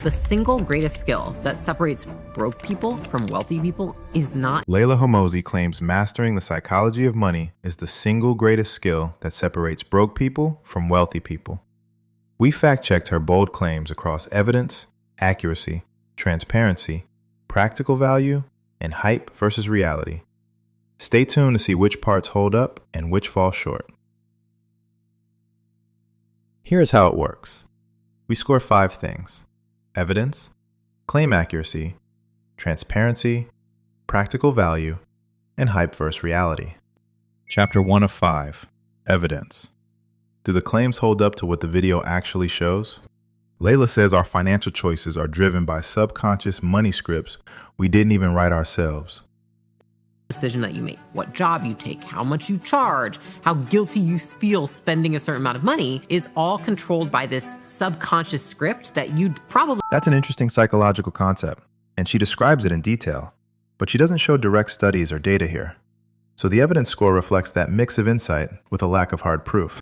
The single greatest skill that separates broke people from wealthy people is not. Leila Hormozi claims mastering the psychology of money is the single greatest skill that separates broke people from wealthy people. We fact-checked her bold claims across evidence, accuracy, transparency, practical value, and hype versus reality. Stay tuned to see which parts hold up and which fall short. Here's how it works. We score 5 things: evidence, claim accuracy, transparency, practical value, and hype versus reality. Chapter 1 of 5, Evidence. Do the claims hold up to what the video actually shows? Leila says our financial choices are driven by subconscious money scripts we didn't even write ourselves. Decision that you make, what job you take, how much you charge, how guilty you feel spending a certain amount of money is all controlled by this subconscious script that you'd probably. That's an interesting psychological concept, and she describes it in detail, but she doesn't show direct studies or data here. So the evidence score reflects that mix of insight with a lack of hard proof.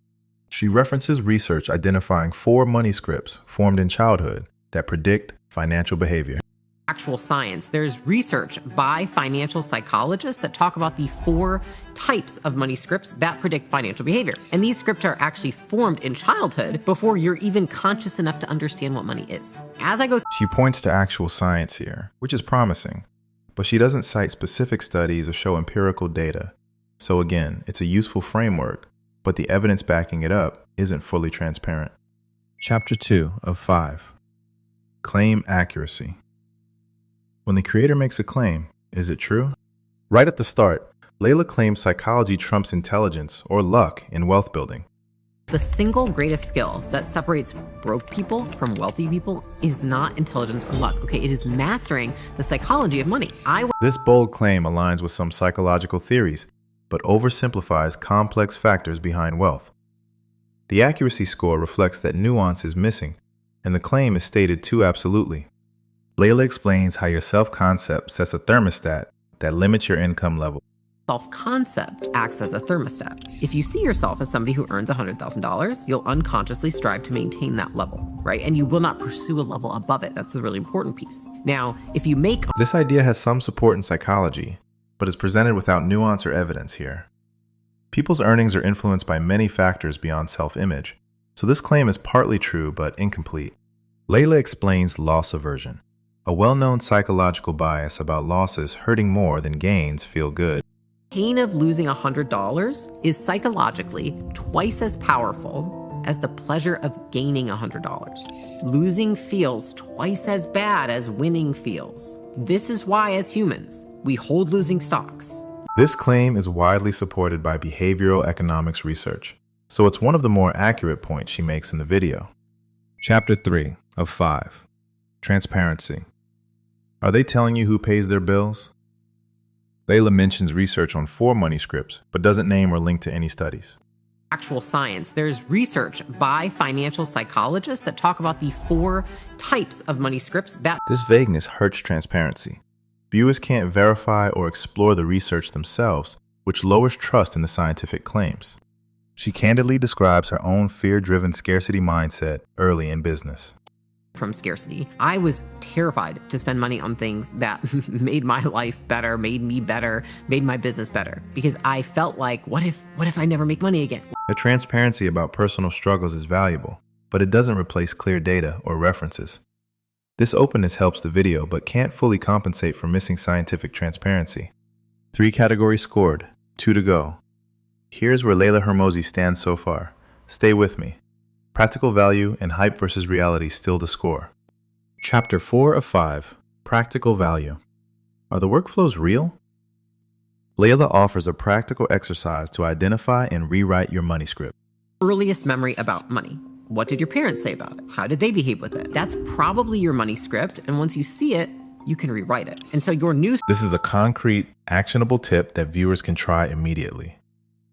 She references research identifying 4 money scripts formed in childhood that predict financial behavior. Actual science. There's research by financial psychologists that talk about the 4 types of money scripts that predict financial behavior. And these scripts are actually formed in childhood before you're even conscious enough to understand what money is. As I go She points to actual science here, which is promising, but she doesn't cite specific studies or show empirical data. So again, it's a useful framework, but the evidence backing it up isn't fully transparent. Chapter 2 of 5. Claim accuracy. When the creator makes a claim, is it true? Right at the start, Leila claims psychology trumps intelligence or luck in wealth building. The single greatest skill that separates broke people from wealthy people is not intelligence or luck, okay? It is mastering the psychology of money. This bold claim aligns with some psychological theories, but oversimplifies complex factors behind wealth. The accuracy score reflects that nuance is missing, and the claim is stated too absolutely. Leila explains how your self-concept sets a thermostat that limits your income level. Self-concept acts as a thermostat. If you see yourself as somebody who earns $100,000, you'll unconsciously strive to maintain that level, right? And you will not pursue a level above it. That's a really important piece. Now, if you make... This idea has some support in psychology, but is presented without nuance or evidence here. People's earnings are influenced by many factors beyond self-image, so this claim is partly true but incomplete. Leila explains loss aversion, a well-known psychological bias about losses hurting more than gains feel good. Pain of losing $100 is psychologically twice as powerful as the pleasure of gaining $100. Losing feels twice as bad as winning feels. This is why, as humans, we hold losing stocks. This claim is widely supported by behavioral economics research, so it's one of the more accurate points she makes in the video. Chapter 3 of 5. Transparency. Are they telling you who pays their bills? Leila mentions research on 4 money scripts, but doesn't name or link to any studies. Actual science. There's research by financial psychologists that talk about the 4 types of money scripts that... This vagueness hurts transparency. Viewers can't verify or explore the research themselves, which lowers trust in the scientific claims. She candidly describes her own fear-driven scarcity mindset early in business. From scarcity, I was terrified to spend money on things that made my life better, made me better, made my business better, because I felt like, what if I never make money again? The transparency about personal struggles is valuable, but it doesn't replace clear data or references. This openness helps the video, but can't fully compensate for missing scientific transparency. 3 categories scored, 2 to go. Here's where Leila Hormozi stands so far. Stay with me. Practical value and hype versus reality still to score. Chapter 4 of 5, Practical value. Are the workflows real? Leila offers a practical exercise to identify and rewrite your money script. Earliest memory about money. What did your parents say about it? How did they behave with it? That's probably your money script, and once you see it, you can rewrite it. And so your new... This is a concrete, actionable tip that viewers can try immediately.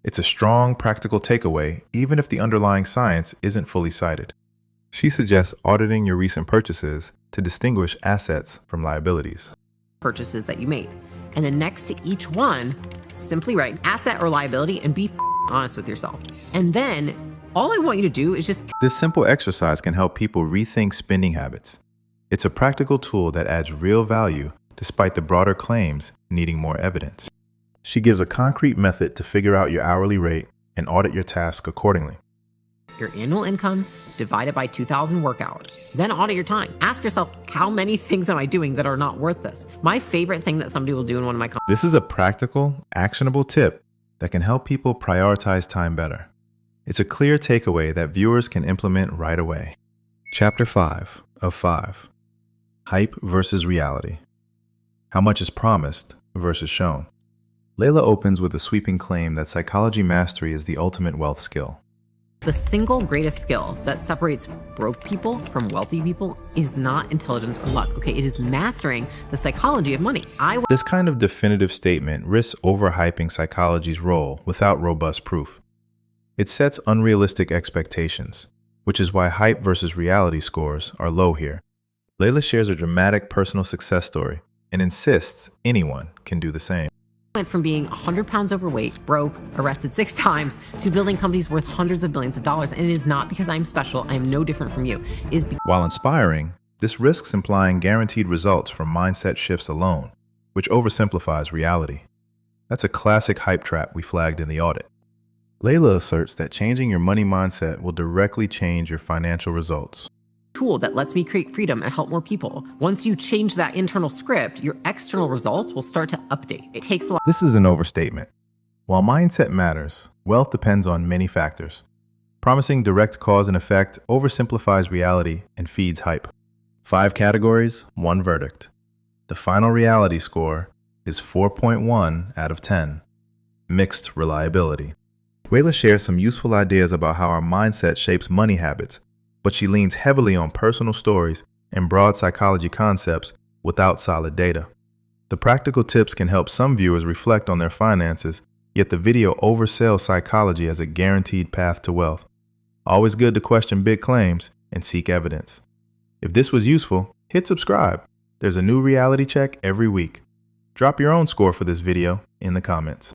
It's a strong, practical takeaway, even if the underlying science isn't fully cited. She suggests auditing your recent purchases to distinguish assets from liabilities. Purchases that you made. And then next to each one, simply write asset or liability and be honest with yourself. And then all I want you to do is just... This simple exercise can help people rethink spending habits. It's a practical tool that adds real value despite the broader claims needing more evidence. She gives a concrete method to figure out your hourly rate and audit your task accordingly. Your annual income divided by 2,000 work hours. Then audit your time. Ask yourself, how many things am I doing that are not worth this? My favorite thing that somebody will do in one of my This is a practical, actionable tip that can help people prioritize time better. It's a clear takeaway that viewers can implement right away. Chapter 5 of 5. Hype versus reality. How much is promised versus shown. Leila opens with a sweeping claim that psychology mastery is the ultimate wealth skill. The single greatest skill that separates broke people from wealthy people is not intelligence or luck, okay? It is mastering the psychology of money. This kind of definitive statement risks overhyping psychology's role without robust proof. It sets unrealistic expectations, which is why hype versus reality scores are low here. Leila shares a dramatic personal success story and insists anyone can do the same. Went from being 100 pounds overweight, broke, arrested 6 times, to building companies worth hundreds of billions of dollars. And it is not because I'm special. I am no different from you. While inspiring, this risks implying guaranteed results from mindset shifts alone, which oversimplifies reality. That's a classic hype trap we flagged in the audit. Leila asserts that changing your money mindset will directly change your financial results. Tool that lets me create freedom and help more people. Once you change that internal script, your external results will start to update. It takes a lot. This is an overstatement. While mindset matters, wealth depends on many factors. Promising direct cause and effect oversimplifies reality and feeds hype. 5 categories, 1 verdict. The final reality score is 4.1 out of 10. Mixed reliability. Leila shares some useful ideas about how our mindset shapes money habits, but she leans heavily on personal stories and broad psychology concepts without solid data. The practical tips can help some viewers reflect on their finances, yet the video oversells psychology as a guaranteed path to wealth. Always good to question big claims and seek evidence. If this was useful, hit subscribe. There's a new reality check every week. Drop your own score for this video in the comments.